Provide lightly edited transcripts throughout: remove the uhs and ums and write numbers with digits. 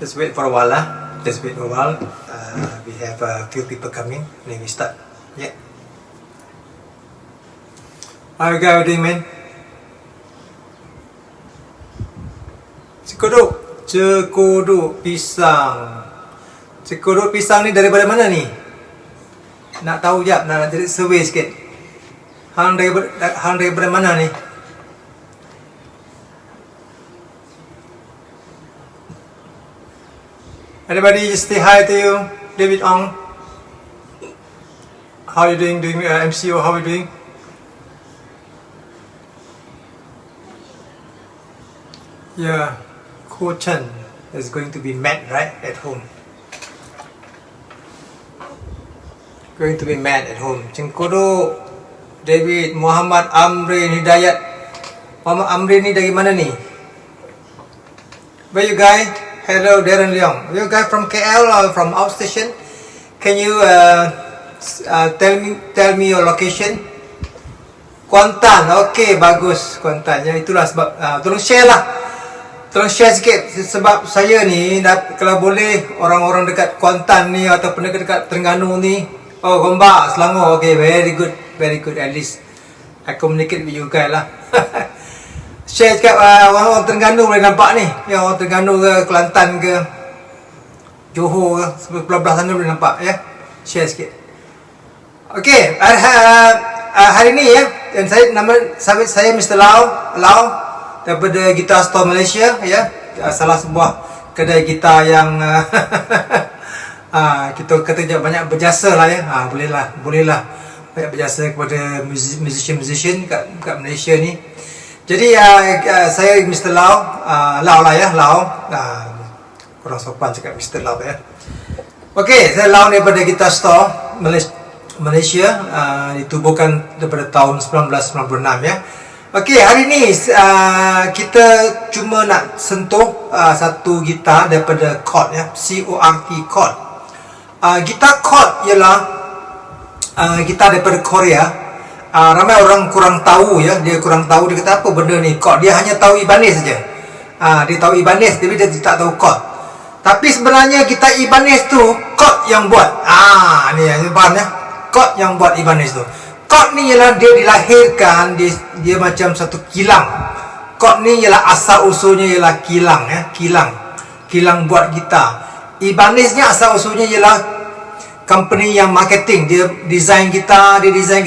Just wait for a while lah. Just wait for a while. We have a few people coming. Then we start. Yeah. How you guys doing, man? Cekodok pisang. Cekodok pisang ni daripada mana ni? Nak tahu jap, nak jadi survey sikit. Hang daripada mana ni? Everybody just say hi to you, David Ong. How you doing? Doing MCO? How you doing? Yeah, Ko Chen is going to be mad, right, at home. Going to be mad at home. Cengkodok, David, Muhammad Amrin Hidayat. Muhammad Amrin ni dari mana ni? Where you guys? Hello, Darren Leong. You guys from KL or from outstation? Can you tell me your location? Kuantan. Okay, bagus Kuantan. Ya, itulah sebab tolong share lah. Tolong share sikit sebab saya ni kalau boleh orang-orang dekat Kuantan ni ataupun dekat Terengganu ni. Oh, Gombak, Selangor. Okay, very good. Very good. At least I communicate with you guys lah. Share kat orang Terengganu boleh nampak ni. Ya, orang Terengganu ke Kelantan ke Johor ke sebelah sana boleh nampak ya. Share sikit. Okey, hari ni ya, dan saya Mr. Lau daripada Guitar Store Malaysia ya. Salah sebuah kedai gitar yang kita kata banyak berjasa lah ya. Bolehlah banyak berjasa kepada musician kat Malaysia ni. Jadi saya Mr. Lau lah ya, Lau. Kurang sopan cakap Mr. Lau ya. Okey, saya Lau daripada Guitar Store Malaysia, ditubuhkan daripada tahun 1996 ya. Okey, hari ni kita cuma nak sentuh satu gitar daripada chord ya, C-O-R-D chord. Gitar chord ialah gitar daripada Korea. Ramai orang kurang tahu ya, dia kata apa benda ni chord, dia hanya tahu Ibanez saja. Dia tahu Ibanez tapi dia tak tahu chord. Tapi sebenarnya gitar Ibanez tu chord yang buat. Ni faham ya, chord yang buat Ibanez tu. Chord ni ialah dia dilahirkan, dia macam satu kilang. Chord ni ialah asal usulnya ialah kilang ya, kilang buat gitar. Ibanez ni asal usulnya ialah company yang marketing, dia design gitar, dia design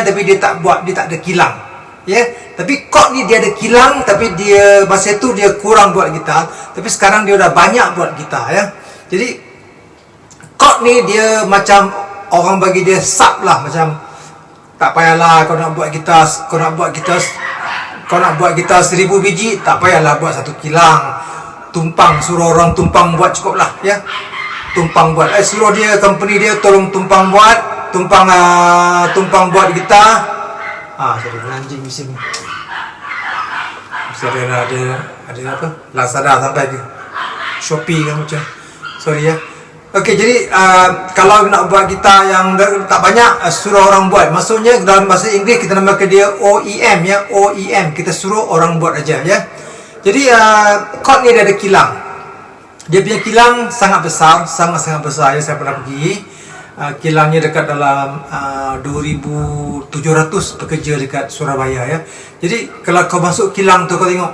tapi dia tak ada kilang. Ya, tapi chord ni dia ada kilang tapi dia masa tu dia kurang buat gitar, tapi sekarang dia dah banyak buat gitar ya. Jadi chord ni dia macam orang bagi dia sub lah, macam tak payahlah kau nak buat gitar 1000 biji, tak payahlah buat satu kilang. Suruh orang tumpang buat cukup lah ya. Tumpang buat, suruh dia, company dia tolong tumpang buat gitar. Sorry, anjing di sini. Mesti ada apa? Lazada sampai ke Shopee kan macam. Sorry ya. Okey, jadi kalau nak buat gitar yang tak banyak, suruh orang buat. Maksudnya dalam bahasa Inggeris kita namakan dia OEM ya, OEM. Kita suruh orang buat aja ya. Jadi chord ni dia ada kilang. Dia punya kilang sangat besar ya, saya pernah pergi. Kilangnya dekat dalam 2,700 pekerja dekat Surabaya ya. Jadi kalau kau masuk kilang tu, kau tengok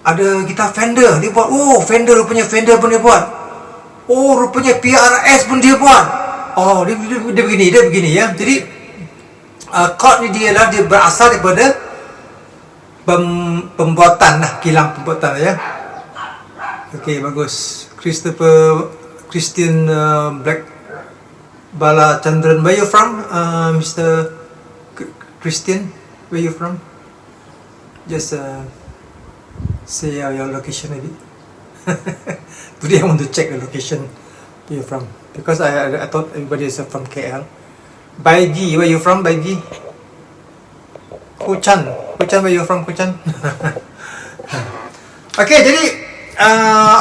ada gitar Fender dia buat. Oh, rupanya Fender pun dia buat. Oh, rupanya PRS pun dia buat. Oh, dia begini ya. Jadi chord ni dia berasal daripada pembuatan lah, kilang pembuatan ya. Okay, bagus. Christian Black Bala Chandran. Where you from, Mr. Christian? Where you from? Just say your location a bit. Today I want to check the location where you from, because I thought everybody is from KL. Baiji, where you from, Baiji? Kuchan, where you from, Kuchan? Okay, jadi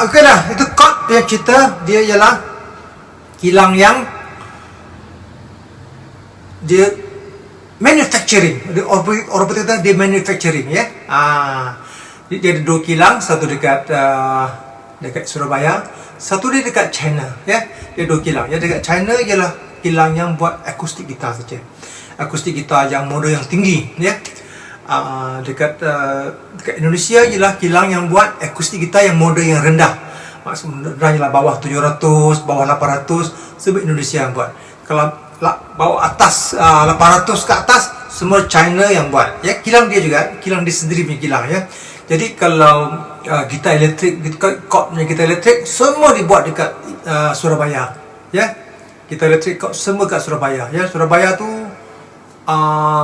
okey lah, itu chord dia cerita, dia ialah kilang yang dia manufacturing, orang kata dia manufacturing ya. Dia ada 2 kilang, satu dekat dekat Surabaya, satu dia dekat China, ya. Dia 2 kilang. Ya, dekat China ialah kilang yang buat akustik gitar saja. Akustik gitar yang model yang tinggi, ya. Dekat Indonesia ialah kilang yang buat akustik gitar yang model yang rendah. Maksudnya ialah bawah 700, bawah 800, sebab Indonesia yang buat. Kalau bawah atas 800 ke atas, semua China yang buat, ya. Kilang dia juga, kilang dia sendiri punya kilang, ya. Jadi kalau gitar elektrik, chord punya gitar elektrik semua dibuat dekat Surabaya, ya. Gitar elektrik chord semua kat Surabaya, ya. Surabaya tu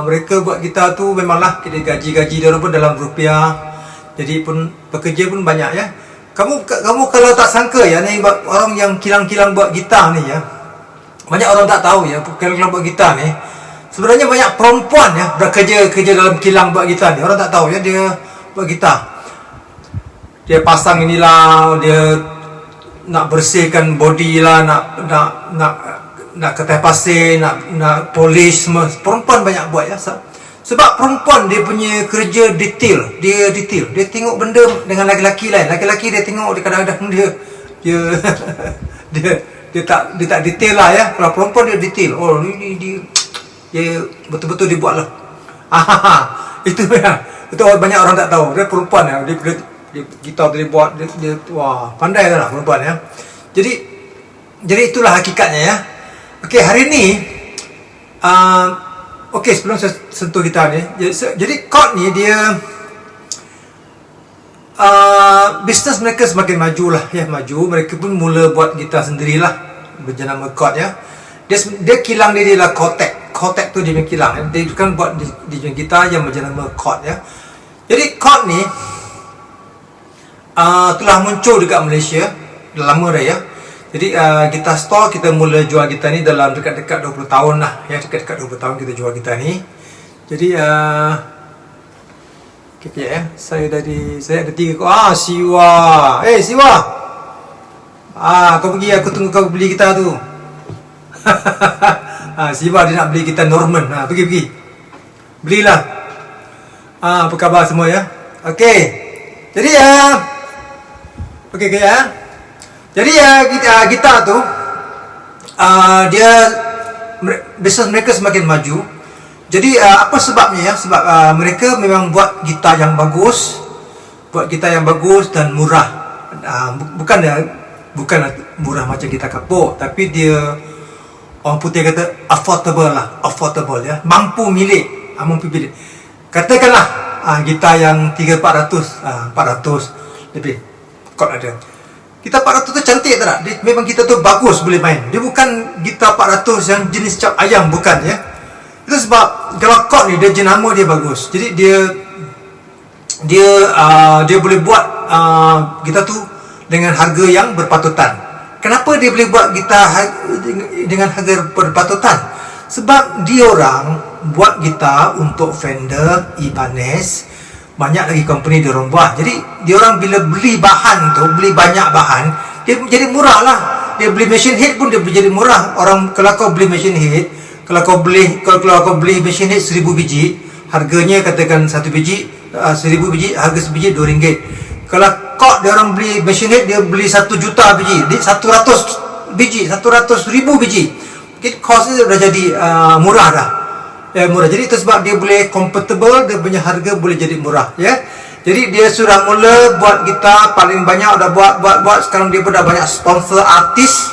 mereka buat gitar tu memanglah gaji dia pun dalam rupiah. Jadi pun pekerja pun banyak, ya. Kamu kalau tak sangka, ya, ni orang yang kilang-kilang buat gitar ni, ya. Banyak orang tak tahu, ya, kilang-kilang buat gitar ni sebenarnya banyak perempuan, ya, bekerja dalam kilang buat gitar ni. Orang tak tahu, ya, dia buat gitar. Dia pasang inilah, dia nak bersihkan body lah, nak ketah pasir, nak polish semua. Perempuan banyak buat, ya. Sebab perempuan dia punya kerja detail. Dia tengok benda dengan laki-laki lain. Laki-laki dia tengok, dia kadang-kadang dia tak detail lah, ya. Kalau perempuan dia detail. Oh, dia betul-betul dia buat lah. Itu banyak orang tak tahu. Dia perempuan, ya. Dia gitar tu dia buat, dia wah, pandai lah perempuan, ya. Jadi itulah hakikatnya, ya. Okey, hari ni okey, sebelum saya sentuh gitar ni, jadi chord ni dia bisnes mereka semakin maju lah, ya, maju. Mereka pun mula buat gitar sendirilah berjenama chord, ya. Dia kilang dia ialah Cortec tu dia punya kilang, ya. Dia kan buat dia punya gitar yang berjenama chord, ya. Jadi chord ni telah muncul dekat Malaysia dah lama dah, ya. Jadi Guitar Store kita mula jual gitar ni dalam dekat-dekat 20 tahun lah, ya. Dekat-dekat 20 tahun kita jual gitar ni. Jadi okay, ya. Saya ada 3 Siwa. Siwa. Kau pergi, aku tunggu kau beli gitar tu. Siwa dia nak beli gitar Norman. Pergi. Belilah. Apa khabar semua, ya? Okey. Jadi okey, ya. Jadi gitar tu dia bisnes mereka semakin maju. Jadi apa sebabnya, ya? Sebab mereka memang buat gitar yang bagus, dan murah. Bukan murah macam gitar kapuk, tapi dia orang putih kata affordable, ya. Mampu milik. Katakanlah gitar yang 300-400 lebih chord ada. Gitar 400 tu cantik tak? Memang gitar tu bagus boleh main. Dia bukan gitar 400 yang jenis cap ayam, bukan, ya. Itu sebab kalau chord ni dia jenama dia bagus. Jadi dia boleh buat gitar tu dengan harga yang berpatutan. Kenapa dia boleh buat gitar dengan harga berpatutan? Sebab dia orang buat gitar untuk Fender, Ibanez, banyak lagi company dia orang buat. Jadi dia orang bila beli bahan tu, beli banyak bahan, dia jadi murah lah. Dia beli machine head pun dia jadi murah. Orang kalau kau beli machine head, kalau kau beli machine head 1000 biji, harganya katakan 1 biji 1000 biji, harga sebiji RM2. Kalau kau dia orang beli machine head, dia beli 1 juta biji, 100 biji, 100,000 biji. Mungkin cost dia dah jadi murah dah. Murah. Jadi itu sebab dia boleh compatible, dia punya harga boleh jadi murah, ya. Jadi dia sudah mula buat gitar paling banyak, dah buat sekarang dia pun dah banyak sponsor artis.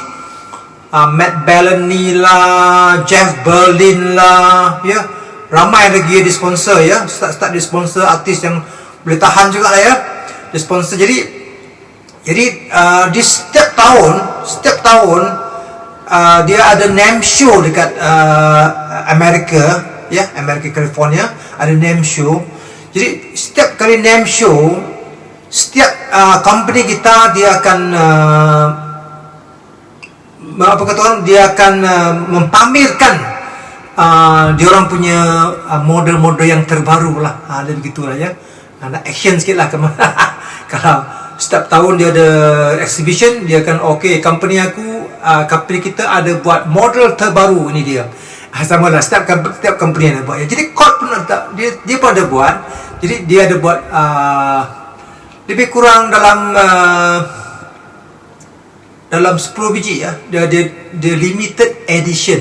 Matt Bellamy lah, Jeff Berlin lah, ya. Ramai lagi dia sponsor, ya. Start dia sponsor artis yang boleh tahan juga lah, ya. Dia sponsor. Jadi di setiap tahun dia ada name show dekat Amerika, ya, Amerika California ada name show. Jadi setiap kali name show, setiap company kita dia akan dia akan mempamerkan dia orang punya model-model yang terbaru lah. Dia begitulah, ya. Nak action sikit lah. Kalau setiap tahun dia ada exhibition, dia akan company kita ada buat model terbaru, ini dia. Sama lah, setiap company ada buat, ya. Jadi chord pun dia pun ada buat. Jadi dia ada buat lebih kurang dalam 10 biji ya. Dia the limited edition,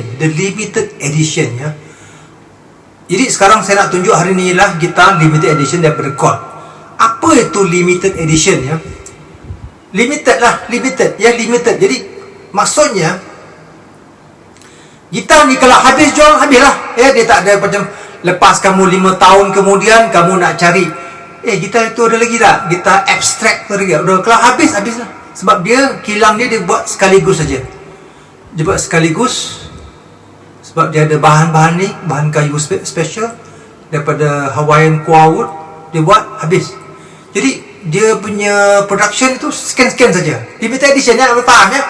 ya. Jadi sekarang saya nak tunjuk hari ni lah gitar limited edition daripada Chord. Apa itu limited edition ya? Limited. Jadi maksudnya gitar ni kalau habis jual, habislah ya. Dia tak ada macam lepas kamu 5 tahun kemudian kamu nak cari gitar itu ada lagi tak, gitar abstrak tu lagi. Udah, kalau habislah. Sebab dia kilang dia buat sekaligus saja. Dia buat sekaligus sebab dia ada bahan-bahan ni, bahan kayu special daripada Hawaiian Koa wood. Dia buat habis. Jadi dia punya production itu scan saja. Limited edition ya, faham ya?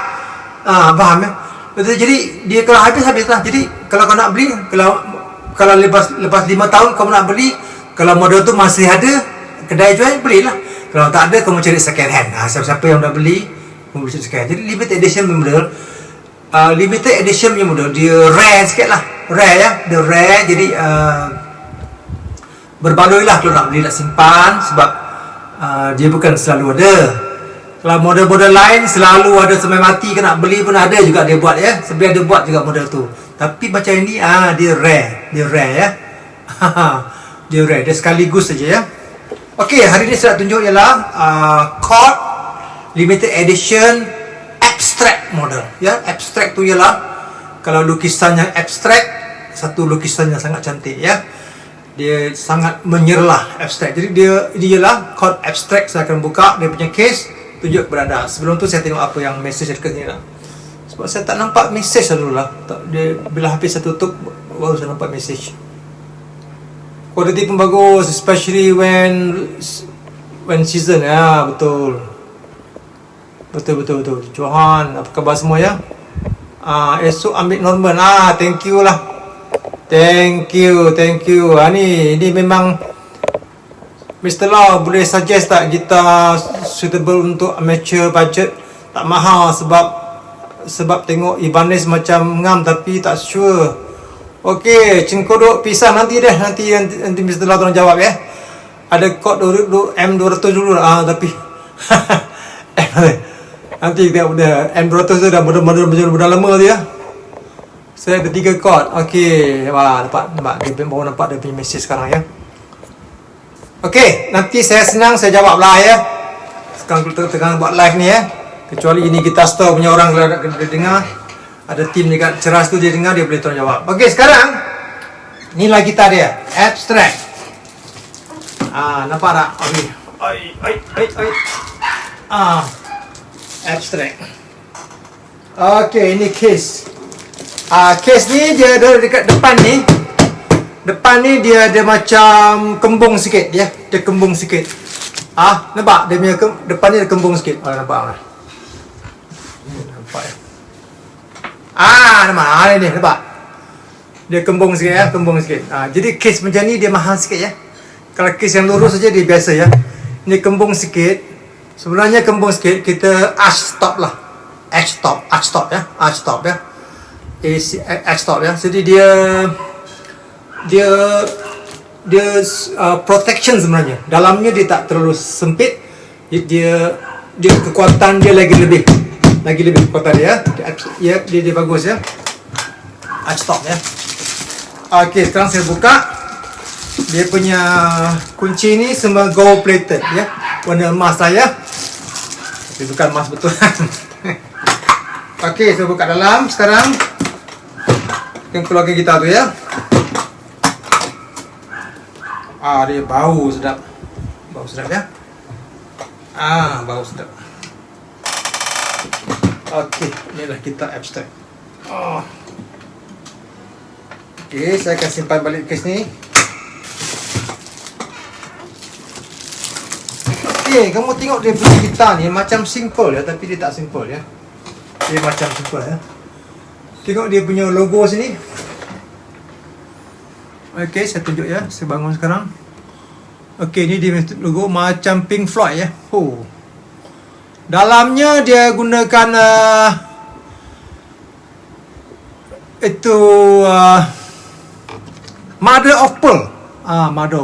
Faham ya? Betul. Jadi dia kalau habislah. Jadi kalau kau nak beli, kalau lepas 5 tahun kamu nak beli, kalau model tu masih ada, kedai jual, belilah. Kalau tak ada, kamu cari second hand. Siapa-siapa yang dah beli, kamu boleh cari second hand. Jadi limited edition model, limited edition punya model, dia rare sikit lah. Rare ya, dia rare. Jadi berbaloi lah kalau nak beli, nak simpan. Sebab dia bukan selalu ada. Kalau model-model lain selalu ada sampai mati, kan nak beli pun ada juga dia buat ya. Sebenarnya dia buat juga model tu. Tapi macam ini dia rare ya. Dia rare, dia sekaligus saja ya. Okey, hari ni saya nak tunjuk ialah Chord limited edition abstract model ya. Abstract tu ialah kalau lukisan yang abstract, satu lukisan yang sangat cantik ya. Dia sangat menyerlah abstract. Jadi dia ialah Chord abstract. Saya akan buka dia punya case, tunjuk kepada anda. Sebelum tu saya tengok apa yang message dekat sini lah. Sebab saya tak nampak message dulu lah. Dia bila habis saya tutup baru saya nampak message. Quality pun bagus, especially when season ya. Betul. Johan, apa khabar semua ya? Esok ambil Norman. Thank you lah. Thank you. Ini memang Mr. Lau boleh suggest tak gitar suitable untuk amateur budget, tak mahal, sebab tengok Ibanez macam ngam tapi tak sure. Okey, cengkodok pisang nanti Mr. Lau tolong jawab ya. Ada kod M200 dulu tapi nanti kita udah M200 tu dah model lama tu ya. Saya ada 3 kod. Okey, nampak dia baru nampak dia punya message sekarang ya. Okey, nanti saya senang saya jawab lah ya. Sekarang kita tengah buat live ni ya. Kecuali ini kita store punya orang kalau nak dengar. Ada tim dekat Ceras tu, dia dengar, dia boleh tolong jawab. Okey, sekarang inilah gitar dia, abstract. Nampak tak? Okey. Abstract. Okey, ini case. Case ni dia ada dekat depan ni. Depan ni dia ada macam kembung sikit ya. Dia kembung sikit. Nampak? Dia punya depan ni ada kembung sikit. Nampak tak? Nampak ya. Nampak? Ni nampak? Dia kembung sikit ya, jadi case macam ni dia mahal sikit ya. Kalau case yang lurus saja dia biasa ya. Ni kembung sikit. Sebenarnya kembung sikit, kita arch stop lah. Arch stop ya. Jadi dia protection sebenarnya. Dalamnya dia tak terlalu sempit. Dia kekuatan dia lagi lebih kekuatan dia. Dia bagus ya. Arch stop ya. Okey, sekarang saya buka. Dia punya kunci ni semua gold plated ya. Warna emas lah ya. Tapi bukan emas betul. Okey, saya buka dalam sekarang. Kita keluarkan gitar tu ya. Dia bau sedap. Ya. Bau sedap. Okey, inilah gitar abstract. Okey, saya akan simpan balik case ni. Okey, kamu tengok dia punya gitar ni macam simple ya, tapi dia tak simple ya. Dia macam simple ya. Tengok dia punya logo sini. Okey, saya tunjuk ya. Saya bangun sekarang. Okey, ni dia logo macam Pink Floyd ya. Dalamnya dia gunakan Mother of Pearl. Mother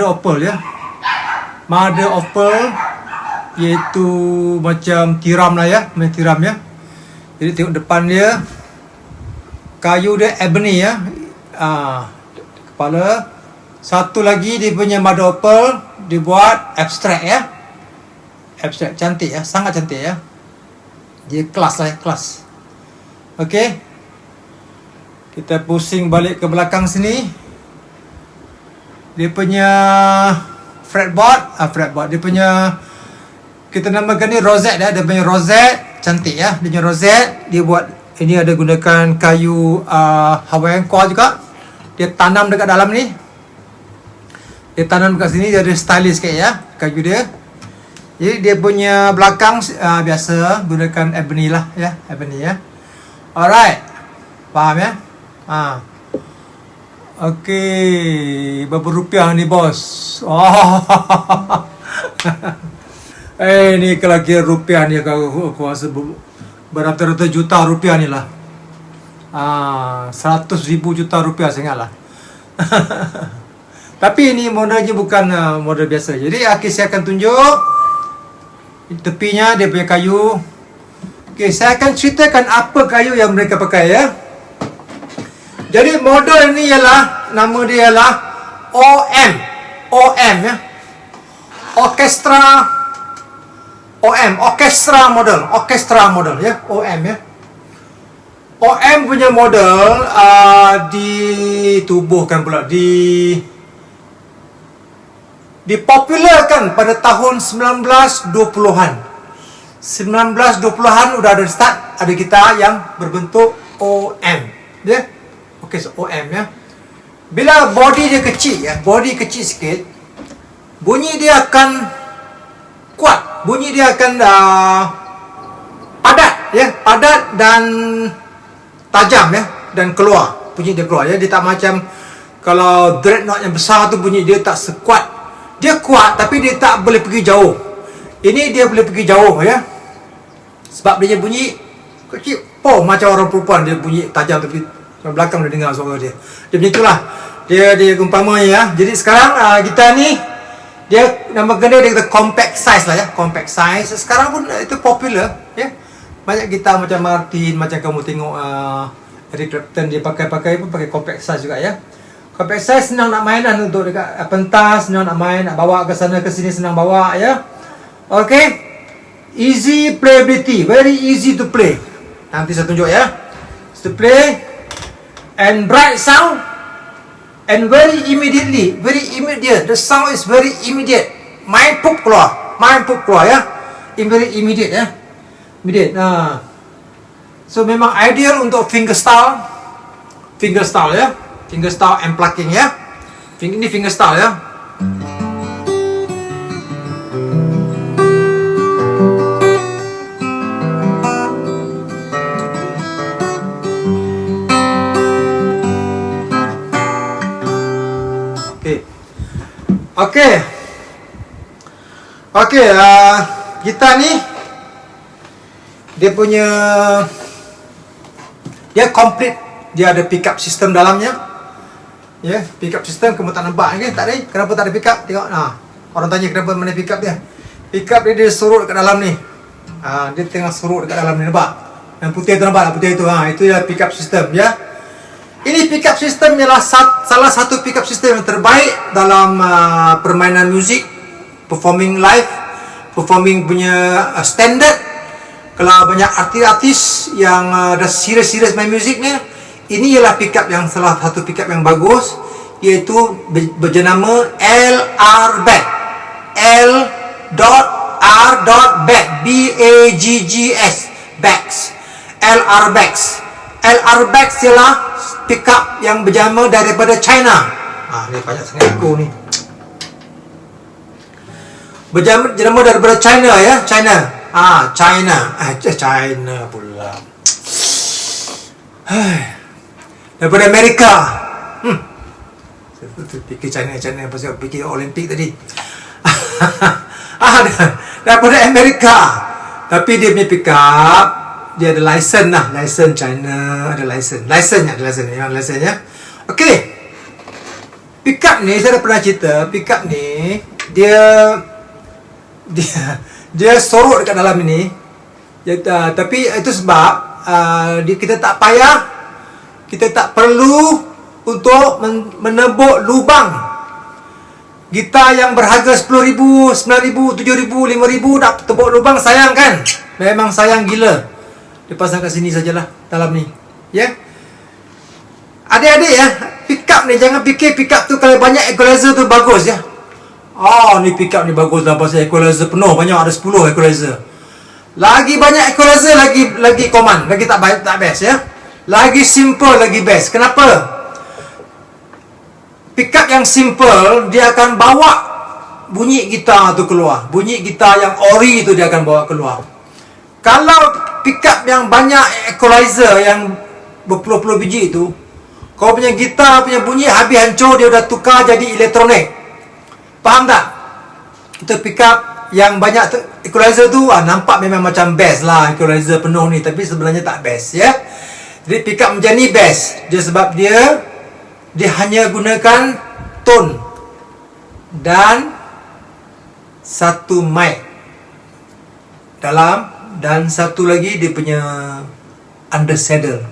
of Pearl ya. mother of pearl, iaitu macam tiram lah ya, macam tiram ya. Jadi tengok depan dia, kayu dia ebony ya. Kepala. Satu lagi dia punya mother of pearl dibuat abstrak ya. Abstrak, cantik ya, sangat cantik ya. Dia kelas lah ya, kelas. Okey. Kita pusing balik ke belakang sini. Dia punya fretboard, dia punya, kita namakan ni rosette ya. Dia punya rosette cantik ya. Dia punya rosette dia buat, ini ada gunakan kayu Hawaiian core juga. Dia tanam dekat dalam ni. Dia tanam dekat sini, dia ada stylish sikit ya kayu dia. Jadi dia punya belakang biasa gunakan ebony lah ya, ebony ya. Alright. Faham ya? Okey, berapa rupiah ni bos? Oh. Ni kalau kira rupiah ni aku rasa beratus-ratus juta rupiah ni lah. 100,000 juta rupiah saya ingat lah. Tapi ini modelnya bukan model biasa. Jadi saya akan tunjuk tepinya dia punya kayu. Okey, saya akan ceritakan apa kayu yang mereka pakai ya. Jadi model ni ialah, nama dia ialah OM ya. Orchestra model ya, OM ya. OM punya model ditubuhkan pula, dipopularkan pada tahun 1920-an. 1920-an udah ada start, ada gitar yang berbentuk OM ya. Okey, so OM ya. Bila body dia kecil ya, body kecil sikit, bunyi dia akan kuat, bunyi dia akan padat ya, padat dan tajam ya, dan keluar, bunyi dia keluar ya. Dia tak macam kalau dreadnought yang besar tu bunyi dia tak sekuat. Dia kuat tapi dia tak boleh pergi jauh. Ini dia boleh pergi jauh ya. Sebab dia bunyi kecil, macam orang perempuan, dia bunyi tajam tapi belakang dia dengar suara dia. Dia macam itulah. Dia umpamanya ya. Jadi sekarang gitar ni dia namakan dia kata compact size lah ya, compact size. Sekarang pun itu popular ya. Banyak gitar macam Martin, macam kamu tengok Eric Clapton dia pakai pun pakai compact size juga ya. Compact size senang nak mainan untuk dekat pentas, senang nak main, nak bawa ke sana ke sini senang bawa ya. Okay, easy playability, very easy to play. Nanti saya tunjuk ya. To play and bright sound and very immediate. The sound is very immediate. Main pup keluar ya. Very immediate ya. Immediate. So memang ideal untuk fingerstyle ya. Fingerstyle and plucking ya. Ini fingerstyle ya. Okey, gitar ni dia punya, dia complete, dia ada pickup system dalamnya. Ya, pickup system kamu tak nampak ke? Tak ada. Kenapa tak ada pickup? Tengok. Orang tanya kenapa mana pickup dia. Pickup dia surut dekat dalam ni. Dia tengah surut dekat dalam ni, nampak? Yang putih tu nampak? Putih tu. Itu ialah pickup system ya. Ini pickup system ialah salah satu pickup system yang terbaik dalam permainan muzik, performing live, performing punya standard. Kalau banyak artis-artis yang dah serius main musiknya, ini ialah pickup yang salah satu pickup yang bagus, iaitu berjenama LR Baggs. L.R.Baggs, B-A-G-G-S, Baggs, LR Baggs. LR Baggs ialah pickup yang berjama daripada China. Ni banyak sangat aku ni. Berjama daripada China ya, China. China pula. Daripada Amerika. Saya fikir China pasal fikir Olimpik tadi. Daripada Amerika. Tapi dia punya pickup, dia ada license lah, license China, ada license ya. Okey. Pickup ni saya dah pernah cerita, pickup ni dia dia sorot dekat dalam ini. Tapi itu sebab kita tak payah, kita tak perlu untuk menebuk lubang. Gitar yang berharga 10,000, 9,000, 7,000, 5,000 nak tebuk lubang, sayang kan? Memang sayang gila. Dia pasang kat sini sajalah, dalam ni. Ya. Adik-adik ya, pickup ni jangan fikir pickup tu kalau banyak equalizer tu bagus ya. Ni pickup ni bagus lah pasal equalizer penuh, banyak, ada 10 equalizer. Lagi banyak equalizer lagi command, lagi tak best ya. Lagi simple lagi best. Kenapa? Pickup yang simple dia akan bawa bunyi gitar tu keluar. Bunyi gitar yang ori tu dia akan bawa keluar. Kalau pickup yang banyak equalizer yang berpuluh-puluh biji tu, kau punya gitar punya bunyi habis hancur, dia dah tukar jadi elektronik. Faham tak? Itu pickup yang banyak equalizer tu nampak memang macam best lah, equalizer penuh ni, tapi sebenarnya tak best ya. Jadi pickup macam ni best. Dia sebab dia hanya gunakan tone dan satu mic dalam, dan satu lagi dia punya under saddle.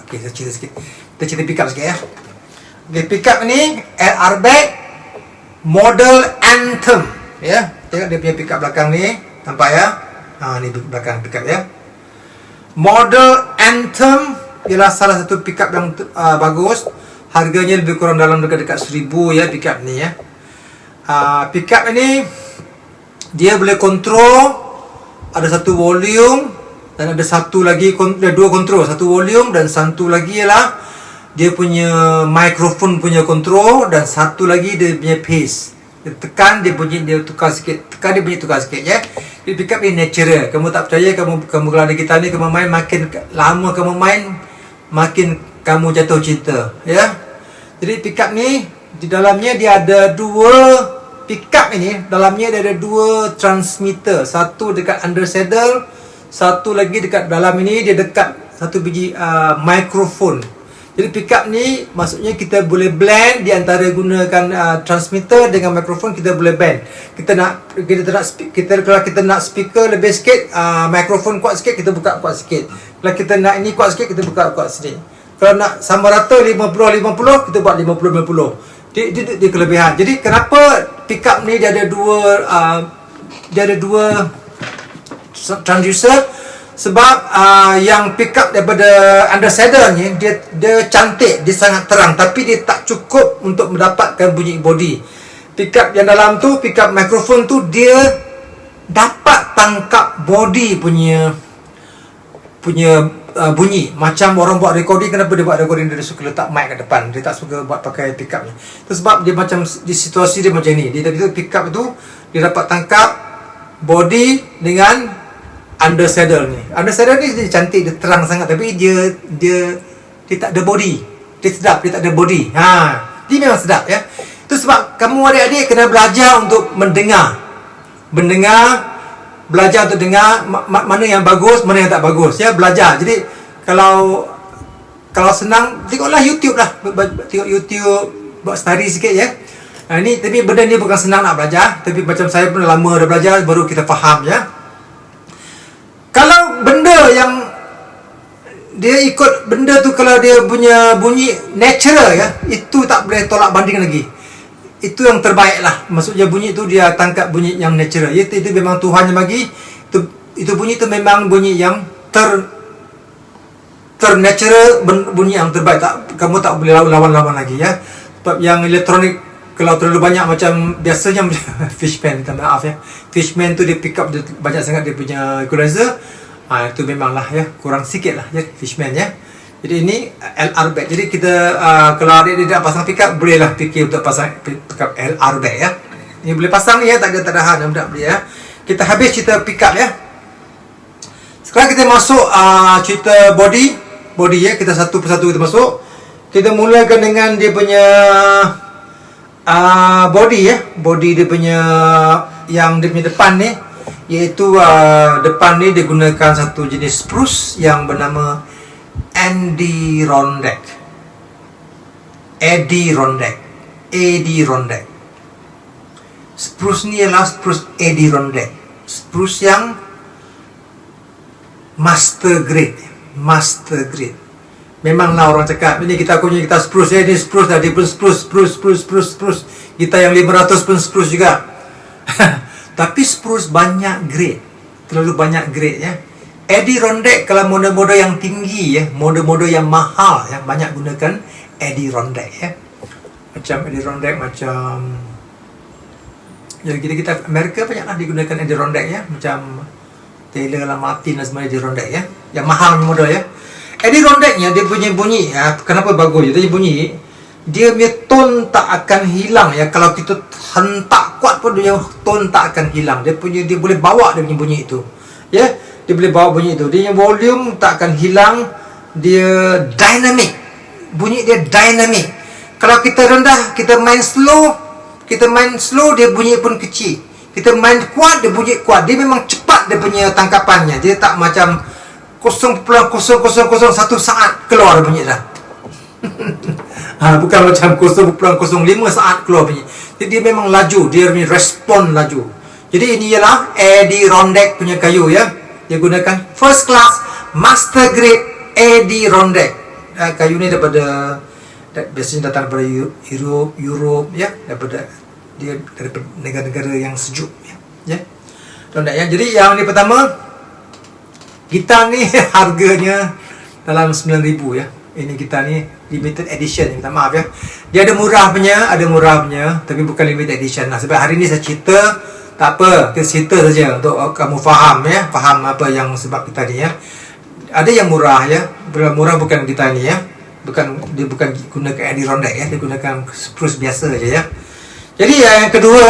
Okey, saya cerita sikit. Kita cerita pickup sikit ya. Okey, pickup ni LR Bag model Anthem ya. Tengok dia punya pickup belakang ni, nampak ya? Ni belakang pickup ya. Model Anthem ialah salah satu pickup yang bagus. Harganya lebih kurang dalam dekat-dekat 1,000 ya pickup ni ya. Pickup ini dia boleh kontrol, ada satu volume dan ada satu lagi, dua kontrol, satu volume dan satu lagi ialah dia punya mikrofon punya kontrol, dan satu lagi dia punya pace. Dia tekan dia bunyi, dia tukar sikit, tekan dia bunyi tukar sikit ya. Dia pickup ni natural. Kamu tak percaya, kamu kalau ada gitar ni kamu main, makin lama kamu main makin kamu jatuh cinta ya. Jadi pickup ni di dalamnya dia ada dua pickup ini, dalamnya dia ada dua transmitter, satu dekat under saddle, satu lagi dekat dalam ini dia dekat satu biji mikrofon. Jadi pickup ni maksudnya kita boleh blend di antara gunakan transmitter dengan mikrofon, kita boleh blend. Kalau kita nak speaker lebih sikit, mikrofon kuat sikit, kita buka kuat sikit. Kalau kita nak ini kuat sikit, kita buka kuat sikit. Kalau nak sama rata 50-50, kita buat 50-50. Dia kelebihan. Jadi kenapa pickup ni dia ada dua transducer? Sebab yang pickup daripada under saddle ni dia cantik, dia sangat terang, tapi dia tak cukup untuk mendapatkan bunyi body. Pickup yang dalam tu, pickup mikrofon tu, dia dapat tangkap body punya bunyi. Macam orang buat recording, kenapa dia buat recording dia suka letak mic kat depan, dia tak suka buat pakai pickup ni. Itu sebab dia macam di situasi dia macam ni. Dia pickup tu dia dapat tangkap body dengan under saddle ni. Under saddle ni dia cantik, dia terang sangat, tapi dia tak ada body. Dia sedap, dia tak ada body. Dia memang sedap ya. Itu sebab kamu adik-adik kena belajar untuk mendengar, belajar untuk dengar mana yang bagus, mana yang tak bagus ya. Belajar. Jadi kalau senang, tengoklah YouTube lah. Tengok YouTube, buat study sikit ya. Ni tapi benda ni bukan senang nak belajar, tapi macam saya pun lama dah belajar, baru kita faham ya. Kalau benda yang dia ikut benda tu, kalau dia punya bunyi natural ya, itu tak boleh tolak banding lagi. Itu yang terbaik lah. Maksudnya bunyi tu dia tangkap bunyi yang natural. Itu memang Tuhan yang bagi. Itu bunyi tu memang bunyi yang natural, bunyi yang terbaik. Kamu tak boleh lawan-lawan lagi ya. Sebab yang elektronik kalau terlalu banyak, macam biasanya Fishman, minta maaf ya, Fishman tu dia pick up dia banyak sangat dia punya equalizer. Itu memanglah ya, kurang sikit lah ya Fishman ya. Jadi ini LR Bag. Jadi kita kalau adik dia nak pasang pick up, bolehlah fikir untuk pasang pick up LR Bag ya. Ini boleh pasang ni ya, tak ada hal nak beli ya. Kita habis cerita pick up ya. Sekarang kita masuk cerita body ya. Kita satu persatu kita masuk. Kita mulakan dengan dia punya body ya. Body dia punya, yang dia punya depan ni, iaitu depan ni dia gunakan satu jenis spruce yang bernama Adirondack. Spruce ni ialah spruce Adirondack. Spruce yang master grade. Master grade. Memanglah orang cakap, ini kita spruce ya, ini spruce dah, dia pun spruce. Kita yang 500 pun spruce juga. Tapi spruce banyak grade. Terlalu banyak grade ya. Adirondack kalau model-model yang tinggi ya, model-model yang mahal ya, banyak gunakan Adirondack ya. Macam Adirondack, macam ya kita Amerika banyaklah digunakan Adirondack ya, macam Taylor lah, Martin dan semuanya Adirondack ya. Yang mahal model ya. Adirondacknya dia punya bunyi ya, kenapa bagus dia bunyi, dia punya tone tak akan hilang ya. Kalau kita hentak kuat pun dia tone tak akan hilang. Dia boleh bawa dia punya bunyi itu. Ya, dia boleh bawa bunyi itu. Dia punya volume tak akan hilang. Dia dynamic. Bunyi dia dynamic. Kalau kita rendah, kita main slow, dia bunyi pun kecil. Kita main kuat, dia bunyi kuat. Dia memang cepat dia punya tangkapannya. Dia tak macam 0.0001 saat keluar bunyi dah. Bukan macam 0.05 saat keluar bunyi. Jadi dia memang laju, dia punya respon laju. Jadi ini ialah Adirondack punya kayu ya. Dia gunakan first class master grade Adirondack. Kayu ni biasanya datang daripada Europe ya, daripada negara-negara yang sejuk ya. Adirondack ya. Jadi yang ni pertama, gitar ni harganya dalam 9,000 ya. Ini gitar ni limited edition, minta maaf ya. Dia ada murah punya, tapi bukan limited edition lah. Sebab hari ni saya cerita, tak apa, kita cerita saja untuk kamu faham ya, faham apa yang sebab gitar ni ya. Ada yang murah ya, murah bukan gitar ni ya. Dia bukan gunakan Adirondack ya, dia gunakan spruce biasa saja ya. Jadi yang kedua,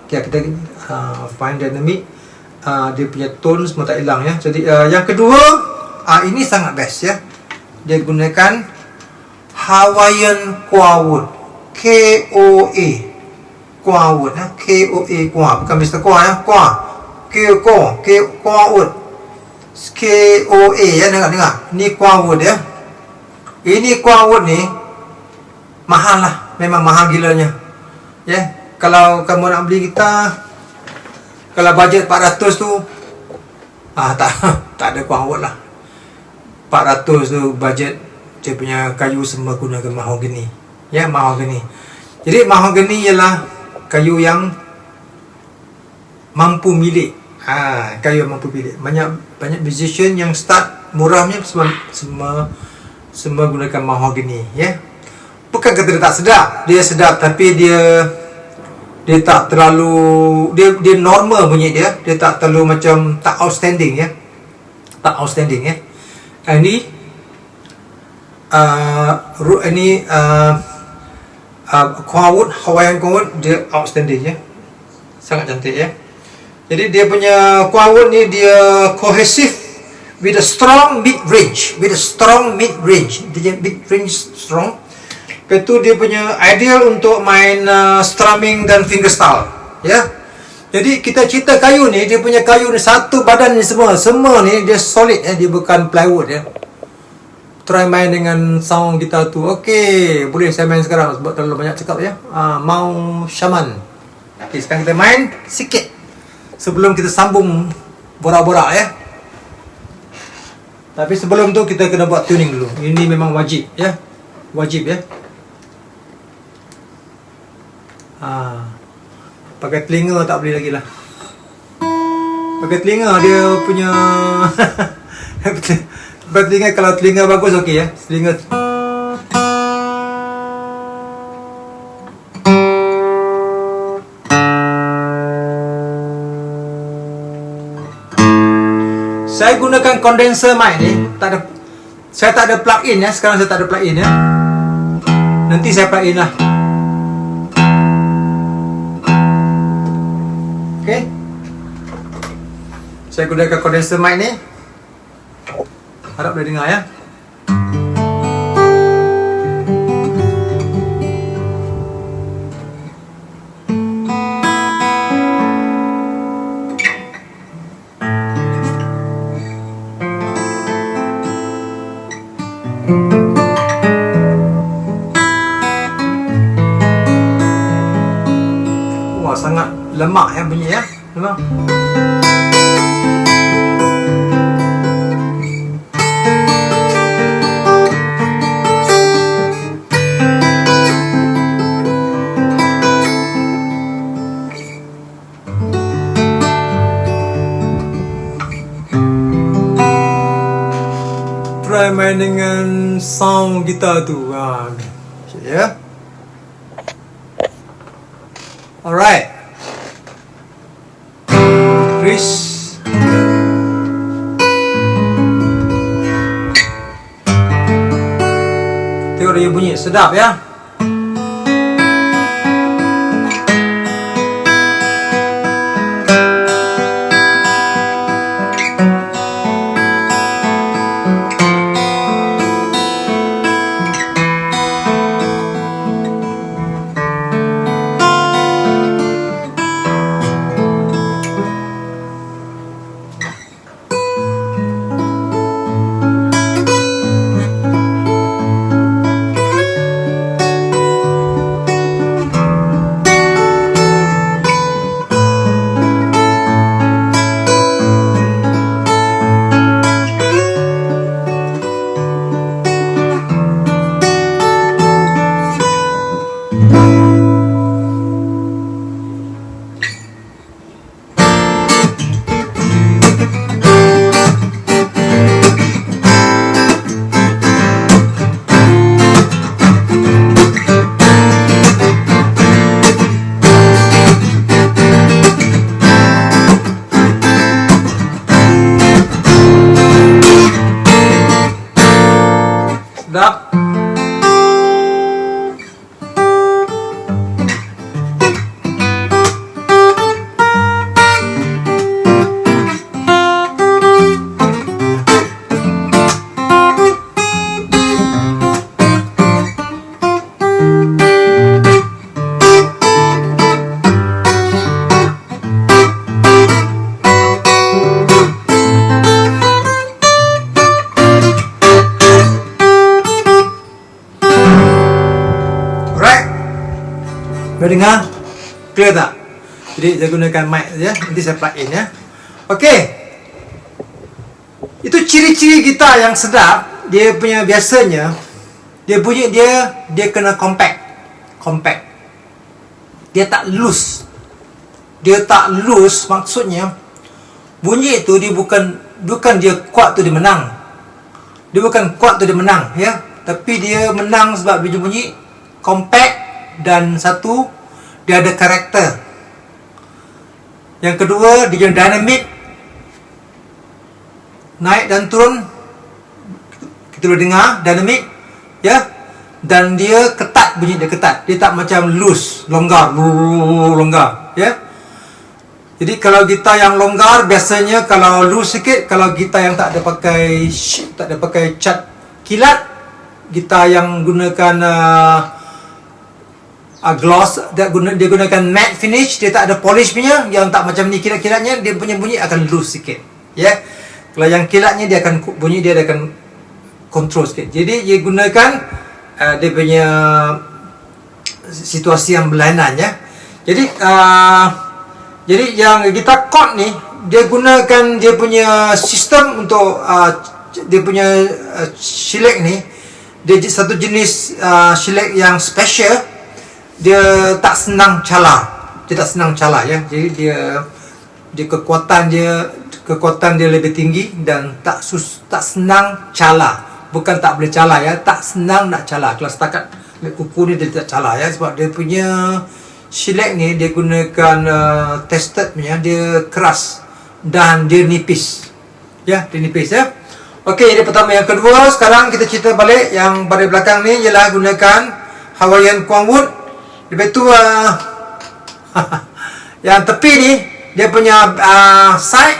kita fine dynamic. Dia punya tone semua tak hilang ya. Jadi yang kedua, ini sangat best ya. Dia gunakan Hawaiian Koa, KOA, Koa ya. KOA, Koa, bukan Mr. Koa ya. Koa, Koa wood, KOA ya. Dengar. Ni Koa wood ya. Ini Koa wood ni mahal lah, memang mahal gilanya ya. Kalau kamu nak beli gitar, kalau bajet 400 tu tak ada Koa lah. 400 tu bajet dia punya kayu semua gunakan mahogany ya, mahogany. Jadi mahogany ialah kayu yang mampu milik. Kayu yang mampu milik. Banyak musician yang start murahnya semua gunakan mahogany ya. Bukan kata dia tak sedap, dia sedap, tapi dia tak terlalu, dia normal bunyi dia tak terlalu macam, tak outstanding ya. Ini Koa wood, Hawaiian Koa wood, dia outstanding ya, sangat cantik ya. Jadi dia punya Koa wood ni dia cohesive with a strong mid range, dia mid range strong. Itu dia punya ideal untuk main strumming dan fingerstyle ya. Jadi kita cerita kayu ni, dia punya kayu ni satu badan ni semua ni dia solid ya, dia bukan plywood ya. Try main dengan sound gitar tu. Okey, boleh saya main sekarang sebab terlalu banyak cakap ya. Mau Shaman. Okey, sekarang kita main sikit sebelum kita sambung borak-borak ya. Tapi sebelum tu kita kena buat tuning dulu. Ini memang wajib ya. Wajib ya. Pakai telinga tak boleh lagi lah. Pakai telinga dia punya pakai telinga, kalau telinga bagus okey ya. Telinga saya gunakan condenser mic ni, saya tak ada plug in ya. Sekarang saya tak ada plug in ya. Nanti saya plug in lah. Okey. Saya gunakan condenser mic ni. Harap boleh dengar ya. memang. Try main dengan sound gitar tu. Ya. Alright. Chris. Tengok dia bunyi sedap ya. Sedap. Boleh dengar? Clear tak? Jadi saya gunakan mic saja. Nanti saya plug in ya. Okey. Itu ciri-ciri gitar yang sedap. Dia punya biasanya dia bunyi dia kena compact. Compact. Dia tak loose. Dia tak loose maksudnya bunyi itu dia bukan dia kuat tu dia menang. Dia bukan kuat tu dia menang ya. Tapi dia menang sebab dia bunyi compact. Dan satu, dia ada karakter. Yang kedua, dia dynamic, naik dan turun. Kita boleh dengar dynamic ya. Dan dia ketat, bunyi dia ketat. Dia tak macam loose, longgar ya. Jadi kalau gitar yang longgar biasanya kalau loose sikit, kalau gitar yang tak ada pakai cat kilat, gitar yang gunakan gloss, dia gunakan matte finish, dia tak ada polish punya, yang tak macam ni kilat-kilatnya, dia punya bunyi akan loose sikit ya. Kalau yang kilatnya dia akan bunyi, dia akan control sikit. Jadi dia gunakan dia punya situasi yang berlainan ya. Jadi yang gitar chord ni dia gunakan dia punya sistem untuk dia punya shellac ni, dia satu jenis shellac yang special. Dia tak senang cala. Dia tak senang cala ya. Jadi dia kekuatan dia lebih tinggi dan tak senang cala. Bukan tak boleh cala ya, tak senang nak cala. Kalau setakat kuku ni dia tak cala ya, sebab dia punya shellac ni dia gunakan tested punya, dia keras dan dia nipis. Ya, dia nipis ya. Okey, jadi pertama. Yang kedua, sekarang kita cerita balik yang pada belakang ni ialah gunakan Hawaiian Kwangwood. Lepas tu yang tepi ni dia punya side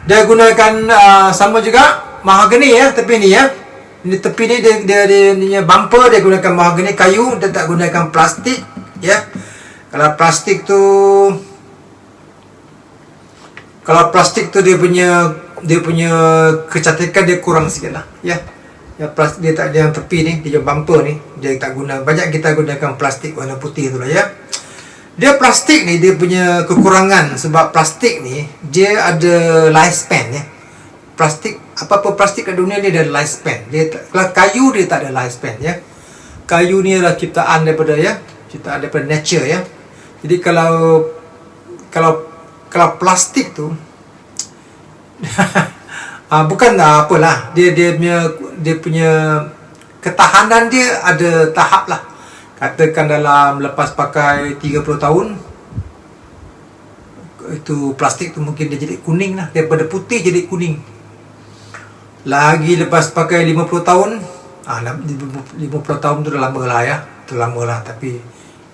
dia gunakan sama juga mahogany ya, tepi ni ya. Ini tepi ni dia bumper dia gunakan mahogany kayu, dia tak gunakan plastik ya. Kalau plastik tu dia punya kecantikan dia kurang sikit lah ya. Yang plastik dia tak ada, yang tepi ni, dia bumper ni dia tak guna, banyak kita gunakan plastik warna putih tu lah ya. Dia plastik ni dia punya kekurangan, sebab plastik ni dia ada lifespan ya. Plastik, apa-apa plastik kat dunia ni dia ada lifespan. Kalau kayu dia tak ada lifespan ya. Kayu ni adalah ciptaan daripada nature ya. Jadi kalau plastik tu bukan apalah, dia punya ketahanan dia ada tahap lah. Katakan dalam lepas pakai 30 tahun, itu plastik tu mungkin dia jadi kuning lah, daripada putih jadi kuning. Lagi lepas pakai 50 tahun, 50 tahun tu dah lama lah ya, tapi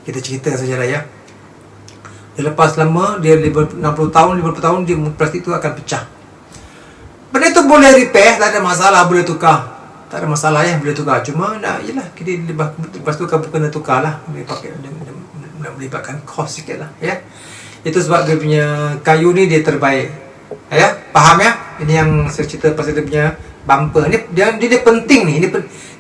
kita cerita saja lah ya. Dia lepas lama, dia 60 tahun, 50 tahun, plastik tu akan pecah. Benda tu boleh repair, tak ada masalah, boleh tukar. Tak ada masalah ya, boleh tukar. Cuma yelah, kita lepas tu kamu kena tukar lah. Nak melibatkan kos sikit lah ya. Itu sebab dia punya kayu ni dia terbaik ya, faham ya. Ini yang saya cerita pasal dia punya bumper ni. Dia penting ni.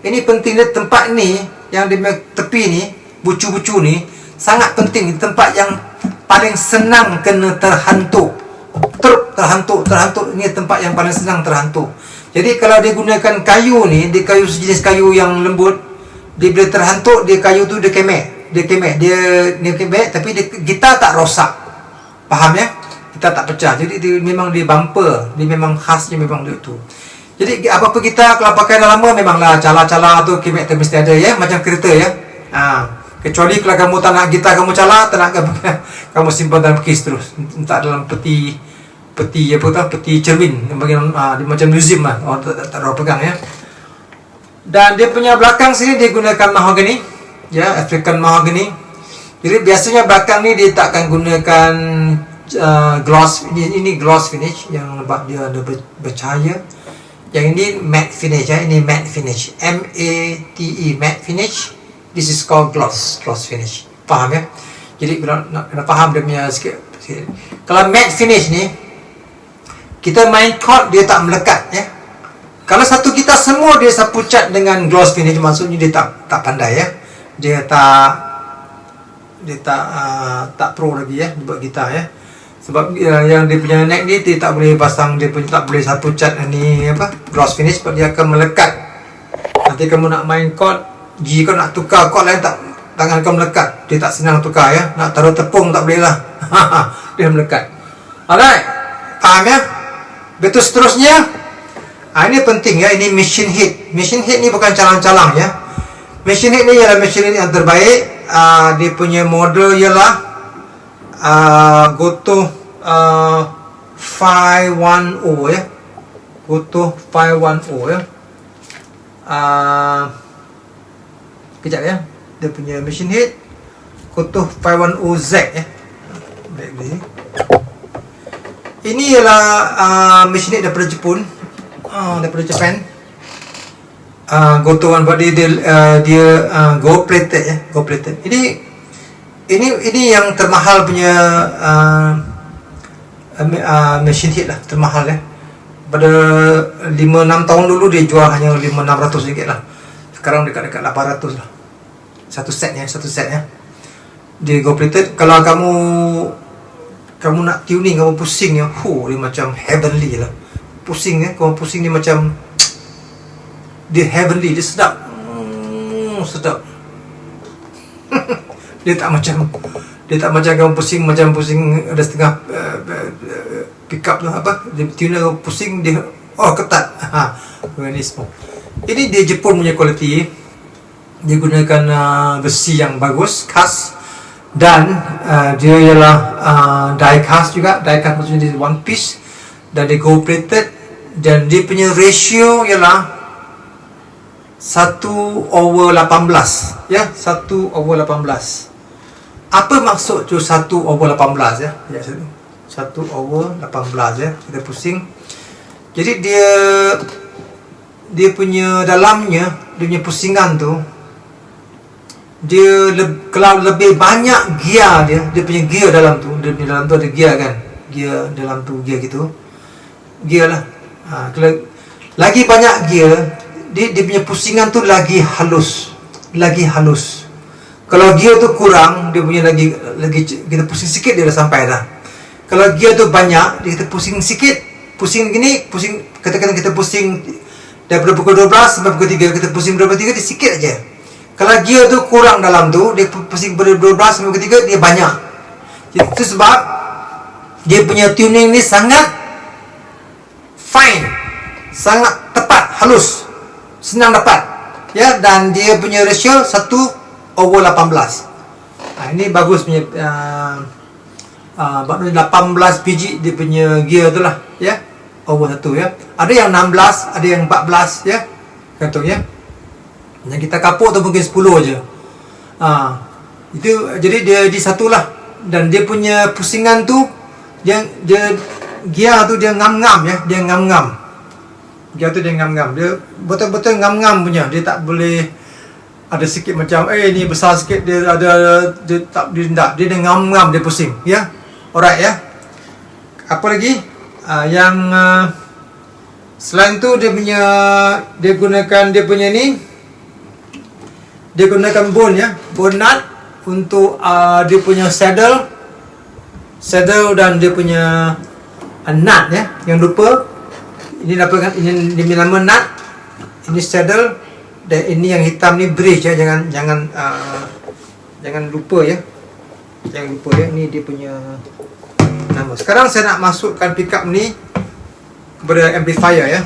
Ini penting dia, tempat ni yang dia tepi ni, bucu-bucu ni sangat penting. Tempat yang paling senang kena terhantuk. Ini tempat yang paling senang terhantuk. Jadi kalau dia gunakan kayu ni, dia kayu sejenis kayu yang lembut, dia bila terhantuk, dia kayu tu dia kemek, tapi kita tak rosak, faham ya? Kita tak pecah. Jadi dia bumper, dia memang khasnya memang dia tu. Jadi apa-apa kita kalau pakai dah lama, memanglah cala-cala tu kemek tu mesti ada ya, macam kereta ya. Kecuali kalau kamu tak nak gitar kamu cala, tak nak kamu simpan dalam kes terus, letak dalam peti cermin, dia macam museum lah, tak ada orang pegang ya. Dan dia punya belakang sini dia gunakan mahogany ya, African mahogany. Jadi biasanya belakang ni dia tak akan gunakan gloss. Ini gloss finish yang nampak dia ada bercahaya. Yang ini matte finish ya, ini matte finish, MATE, matte finish. This is called gloss finish, faham ya. Jadi nak kena faham dia punya sikit. Kalau matte finish ni, kita main chord dia tak melekat ya. Kalau satu gitar semua dia sapu cat dengan gloss finish, maksudnya dia tak pandai ya. Dia tak pro lagi ya buat gitar ya. Sebab yang dia punya neck ni dia tak boleh pasang, dia punya tak boleh sapu cat ni gloss finish, sebab dia akan melekat. Nanti kamu nak main chord, jika kau nak tukar chord lain, tak, tangan kau melekat, dia tak senang tukar ya. Nak taruh tepung tak boleh lah. Dia melekat. Alright, faham ya? Betul. Seterusnya, ini penting ya, ini machine head. Machine head ni bukan calang-calang ya. Machine head ni ialah machine head yang terbaik. Dia punya model ialah Gotoh 510 ya. Gotoh 510 ya. Kejap ya. Dia punya machine head Gotoh 510Z ya. Baik ni. Ini ialah machine head daripada Jepun, daripada Japan. Gotoh buat dia gold plated ya, gold plated. Ini yang termahal punya machine head lah, termahal ya. Pada 5-6 tahun dulu dia jual hanya 500-600 ringgit lah. Sekarang dekat-dekat 800 lah. Satu set ya. Dia gold plated. Kalau kamu nak tuning, kamu pusing ya, dia macam heavenly lah. Pusing ya, kamu pusing dia macam dia heavenly, dia sedap. Sedap. Dia tak macam kamu pusing, macam pusing ada setengah pick up tu dia tuner kamu pusing, dia ketat. Very smooth. Ini dia Jepun punya quality. Dia gunakan besi yang bagus, khas. Dan dia ialah die cast juga. Die cast maksudnya dia one piece, dan dia gold plated, dan dia punya ratio ialah 1/18 ya, 1/18. Apa maksud tu 1/18 ya? 1/18 ya. Kita pusing. Jadi dia punya dalamnya, dia punya pusingan tu, kalau lebih banyak gear dia punya gear dalam tu, dia punya dalam tu ada gear kan, gear dalam tu, gear gitu, gear lah. Kalau lagi banyak gear, dia punya pusingan tu lagi halus. Kalau gear tu kurang, dia punya lagi kita pusing sikit dia dah sampai dah. Kalau gear tu banyak, dia kita pusing sikit, pusing gini, pusing katakan kita pusing daripada pukul 12 sampai pukul 3, kita pusing berapa 3 dia sikit aja. Kalau gear tu kurang dalam tu, dia pusing pada 12 sampai pukul 3 dia banyak. Jadi itu sebab dia punya tuning ni sangat fine, sangat tepat, halus, senang dapat, ya, dan dia punya ratio 1/18. Ini bagus punya 18 biji dia punya gear tu lah, ya, over 1, ya. Ada yang 16, ada yang 14, ya, kata ya. Yang kita kapuk tu mungkin 10 aja. Itu jadi dia di satu lah, dan dia punya pusingan tu dia gear tu dia ngam-ngam, ya, dia ngam-ngam. Gear tu dia ngam-ngam, dia betul-betul ngam-ngam punya, dia tak boleh ada sikit macam ni besar sikit, dia ada dia tak dia ngam-ngam, dia pusing, ya. Alright, ya. Apa lagi? Yang selain tu dia gunakan dia punya ni, dia gunakan bone, ya, bone nut untuk dia punya saddle dan dia punya nut, ya. Yang lupa ini apa, ini nama nut, ini saddle, dan ini yang hitam ni bridge, ya. Jangan lupa, ya. Jangan lupa, ya. Ini dia punya nama. Sekarang saya nak masukkan pickup ni kepada amplifier, ya.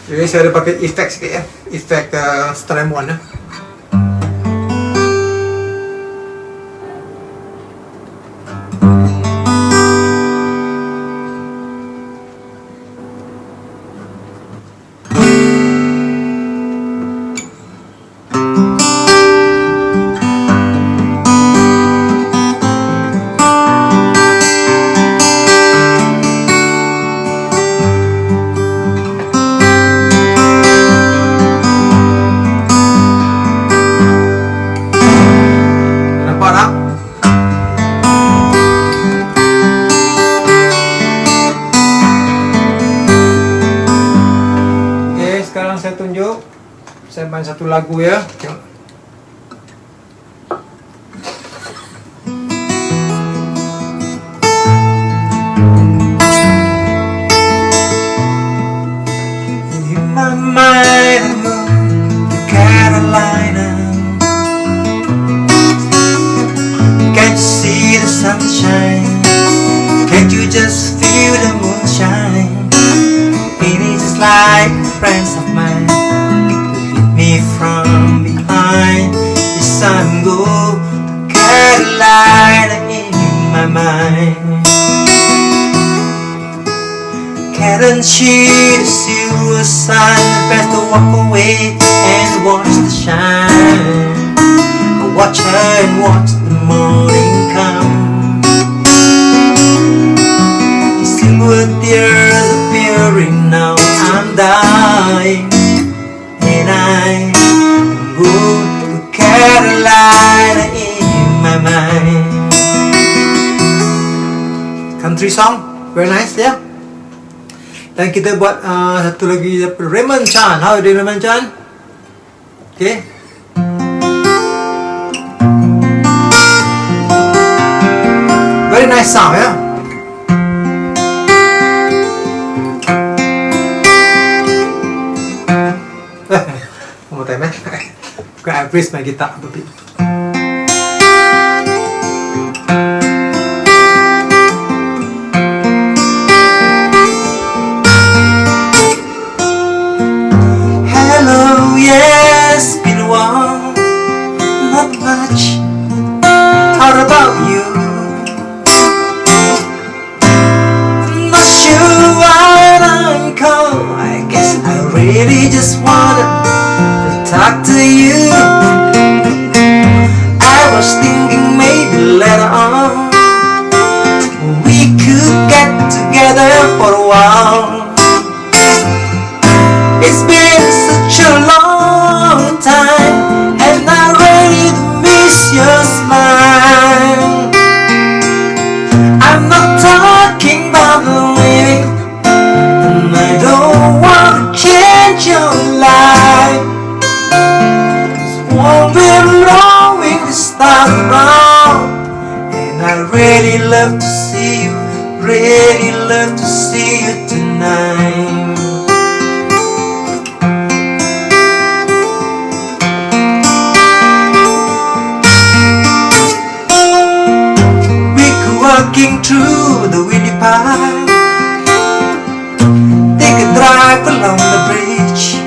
Jadi saya ada pakai efek sikit, ya. Efek Strymon, ya. Saya tunjuk, saya main satu lagu, ya. Tengok. In my mind I move to Carolina. Can't you see the sunshine? Can't you just feel the moonshine? It is just like friends of mine lead me from behind. Yes, I'm go Carolina in my mind. Can't see the silver sun, best to walk away and watch the shine. Watch her and watch the morning come. The silver tears appearing now. I'm dying, and I go to Carolina in my mind. Country song, very nice, ya. Dan kita buat satu lagi, Raymond Chan. How are you, Raymond Chan? Okay. Very nice sound, ya. One more time, eh? Bukan average main gitar tapi. Hello, yes, been a while, not much. How about you? Not sure why I'm cold. I guess I really just wanna talk to you. I was thinking maybe later on we could get together for a while. It's been such a long time, and I really miss your smile. you tonight. Walking through the windy park, take a drive along the bridge,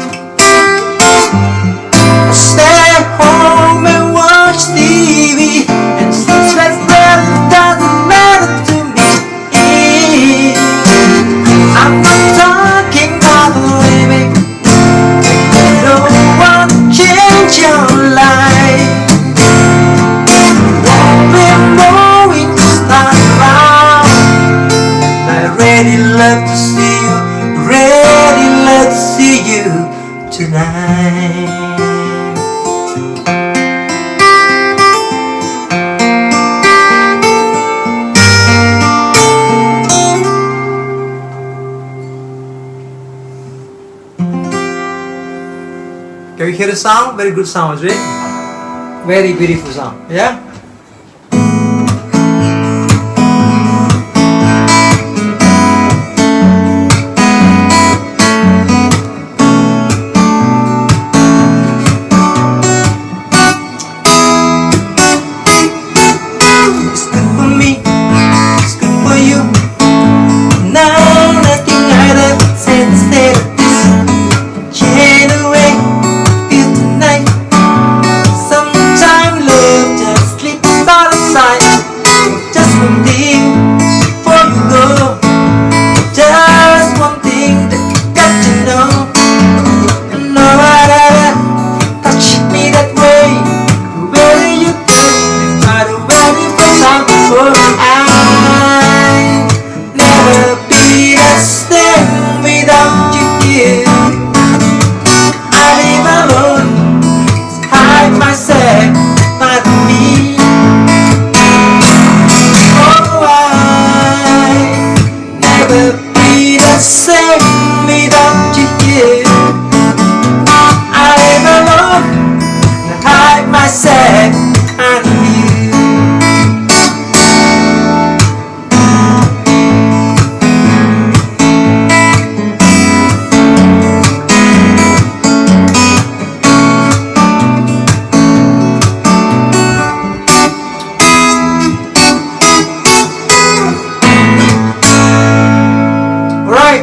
stay home and watch TV, and since that doesn't matter to me. I'm not talking about living, you don't want to change your life. Really love to see you, really love to see you tonight. Can you hear the sound? Very good sound, right? Very beautiful sound, yeah?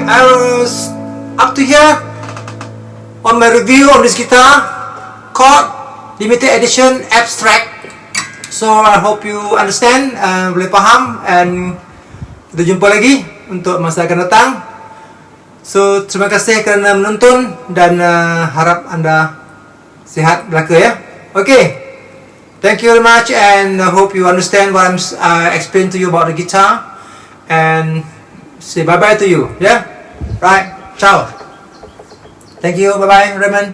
I was up to here on my review on this guitar called Limited Edition Abstract. So I hope you understand, boleh paham, and kita jumpa lagi untuk masa akan datang. So terima kasih kerana menonton dan harap anda sihat belaka ya. Okay, thank you very much, and I hope you understand what I'm explaining to you about the guitar, and say bye bye to you, yeah. Right, ciao. Thank you, bye bye, Raymond.